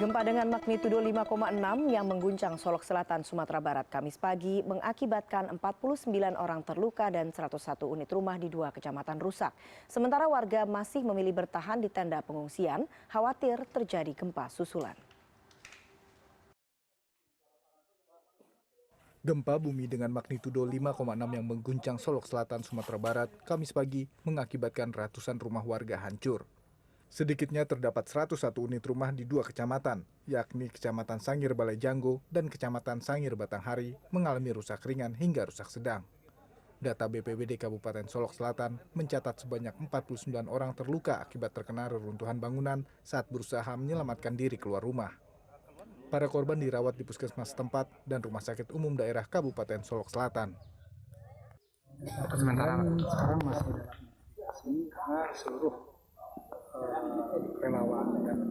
Gempa dengan magnitudo 5,6 yang mengguncang Solok Selatan, Sumatera Barat Kamis pagi mengakibatkan 49 orang terluka dan 101 unit rumah di 2 kecamatan rusak. Sementara warga masih memilih bertahan di tenda pengungsian, khawatir terjadi gempa susulan. Gempa bumi dengan magnitudo 5,6 yang mengguncang Solok Selatan, Sumatera Barat Kamis pagi mengakibatkan ratusan rumah warga hancur. Sedikitnya terdapat 101 unit rumah di 2 kecamatan, yakni Kecamatan Sangir Balai Janggo dan Kecamatan Sangir Batanghari mengalami rusak ringan hingga rusak sedang. Data BPBD Kabupaten Solok Selatan mencatat sebanyak 49 orang terluka akibat terkena reruntuhan bangunan saat berusaha menyelamatkan diri keluar rumah. Para korban dirawat di puskesmas setempat dan Rumah Sakit Umum Daerah Kabupaten Solok Selatan. Sementara sekarang masih dalam investigasi karena seluruh relawan dan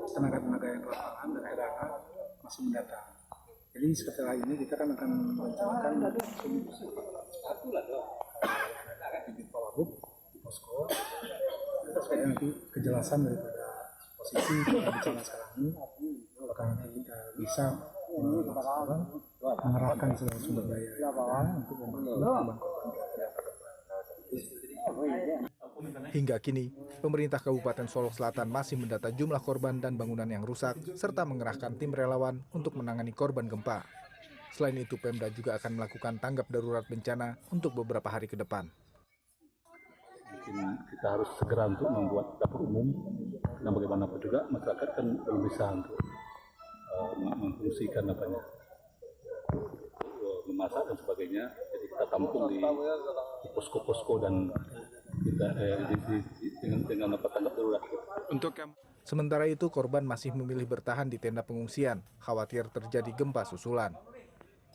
tenaga-tenaga yang lapangan dan RDA masih mendata. Jadi setelah ini kita akan merencanakan di Pawagub, di posko, supaya nanti kejelasan daripada posisi kita bicara sekarang ini, apakah nanti kita bisa mengerahkan segala sumber daya untuk membantu korban-korban yang terdampak. Hingga kini, pemerintah Kabupaten Solok Selatan masih mendata jumlah korban dan bangunan yang rusak, serta mengerahkan tim relawan untuk menangani korban gempa. Selain itu, Pemda juga akan melakukan tanggap darurat bencana untuk beberapa hari ke depan. Mungkin kita harus segera untuk membuat dapur umum, dan bagaimanapun juga masyarakat kan belum bisa untuk memfungsikan memasak dan sebagainya. Jadi kita tampung di posko-posko dan kita dengan tanggap darurat. Sementara itu, korban masih memilih bertahan di tenda pengungsian, khawatir terjadi gempa susulan.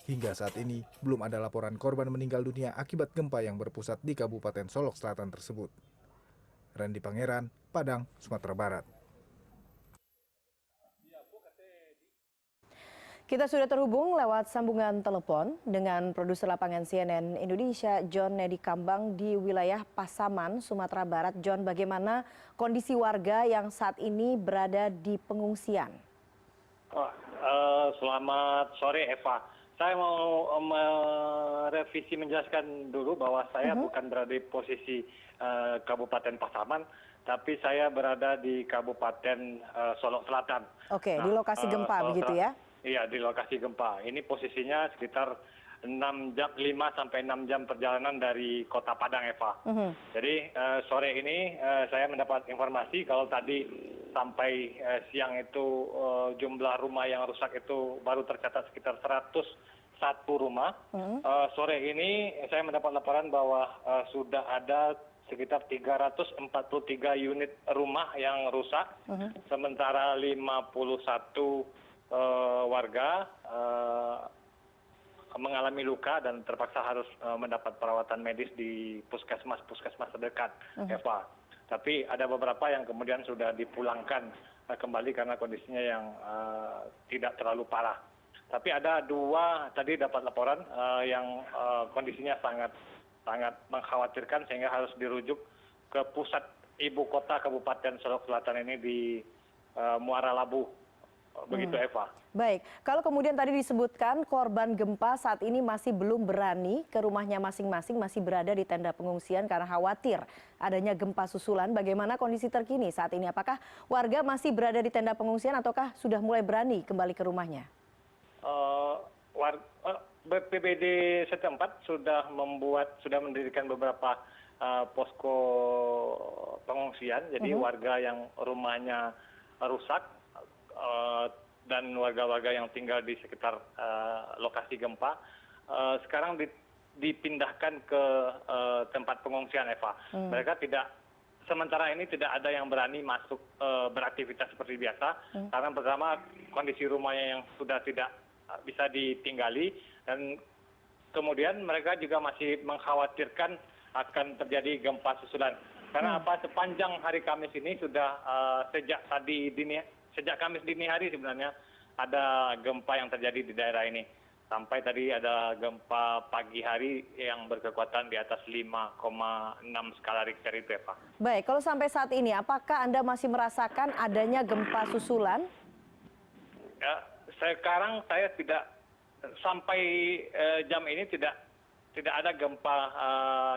Hingga saat ini, belum ada laporan korban meninggal dunia akibat gempa yang berpusat di Kabupaten Solok Selatan tersebut. Randy Pangeran, Padang, Sumatera Barat. Kita sudah terhubung lewat sambungan telepon dengan produser lapangan CNN Indonesia, John Nedi Kambang di wilayah Pasaman, Sumatera Barat. John, bagaimana kondisi warga yang saat ini berada di pengungsian? Selamat sore, Eva. Saya mau merevisi menjelaskan dulu bahwa saya bukan berada di posisi Kabupaten Pasaman, tapi saya berada di Kabupaten Solok Selatan. Oke, di lokasi gempa begitu ya? Iya, di lokasi gempa. Ini posisinya sekitar 5 sampai 6 jam perjalanan dari Kota Padang, Eva. Jadi sore ini saya mendapat informasi kalau tadi sampai siang itu jumlah rumah yang rusak itu baru tercatat sekitar 101 rumah. Sore ini saya mendapat laporan bahwa sudah ada sekitar 343 unit rumah yang rusak, sementara 51 warga mengalami luka dan terpaksa harus mendapat perawatan medis di puskesmas terdekat, Eva. Tapi ada beberapa yang kemudian sudah dipulangkan kembali karena kondisinya yang tidak terlalu parah. Tapi ada 2 tadi dapat laporan yang kondisinya sangat mengkhawatirkan sehingga harus dirujuk ke pusat ibu kota Kabupaten Solok Selatan ini di Muara Labu. Begitu, Eva. Baik, kalau kemudian tadi disebutkan korban gempa saat ini masih belum berani ke rumahnya masing-masing, masih berada di tenda pengungsian karena khawatir adanya gempa susulan. Bagaimana kondisi terkini saat ini? Apakah warga masih berada di tenda pengungsian ataukah sudah mulai berani kembali ke rumahnya? BPBD setempat sudah mendirikan beberapa posko pengungsian. Jadi warga yang rumahnya rusak dan warga-warga yang tinggal di sekitar lokasi gempa sekarang dipindahkan ke tempat pengungsian, Eva. Mereka sementara ini tidak ada yang berani masuk beraktivitas seperti biasa karena pertama kondisi rumahnya yang sudah tidak bisa ditinggali dan kemudian mereka juga masih mengkhawatirkan akan terjadi gempa susulan. Karena sepanjang hari Kamis ini sudah sejak Kamis dini hari sebenarnya ada gempa yang terjadi di daerah ini. Sampai tadi ada gempa pagi hari yang berkekuatan di atas 5,6 skala Richter itu, Eva. Baik, kalau sampai saat ini apakah Anda masih merasakan adanya gempa susulan? Ya, sekarang saya tidak sampai jam ini tidak ada gempa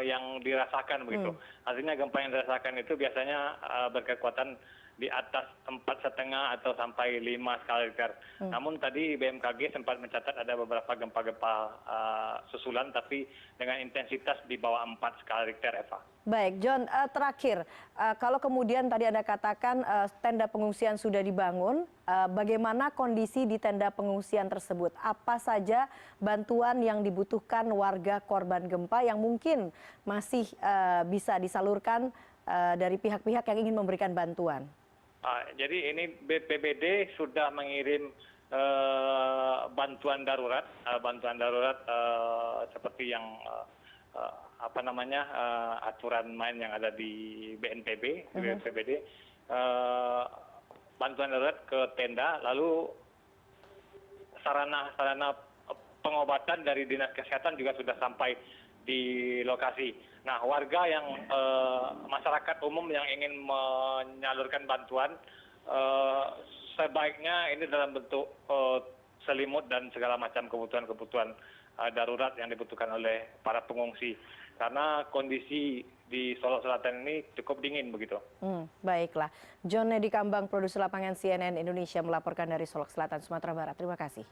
yang dirasakan begitu. Artinya gempa yang dirasakan itu biasanya berkekuatan di atas 4,5 atau sampai 5 skala Richter. Namun tadi BMKG sempat mencatat ada beberapa gempa-gempa susulan tapi dengan intensitas di bawah 4 skala Richter, Eva. Baik, John, terakhir, kalau kemudian tadi Anda katakan tenda pengungsian sudah dibangun, bagaimana kondisi di tenda pengungsian tersebut? Apa saja bantuan yang dibutuhkan warga korban gempa yang mungkin masih bisa disalurkan dari pihak-pihak yang ingin memberikan bantuan? Jadi ini BPBD sudah mengirim bantuan darurat seperti yang aturan main yang ada di BNPB, di BPBD, bantuan darurat ke tenda, lalu sarana pengobatan dari Dinas Kesehatan juga sudah sampai di lokasi. Nah, warga yang masyarakat umum yang ingin menyalurkan bantuan sebaiknya ini dalam bentuk selimut dan segala macam kebutuhan darurat yang dibutuhkan oleh para pengungsi. Karena kondisi di Solok Selatan ini cukup dingin begitu. Baiklah. John Nedi Kambang, produser lapangan CNN Indonesia melaporkan dari Solok Selatan, Sumatera Barat. Terima kasih.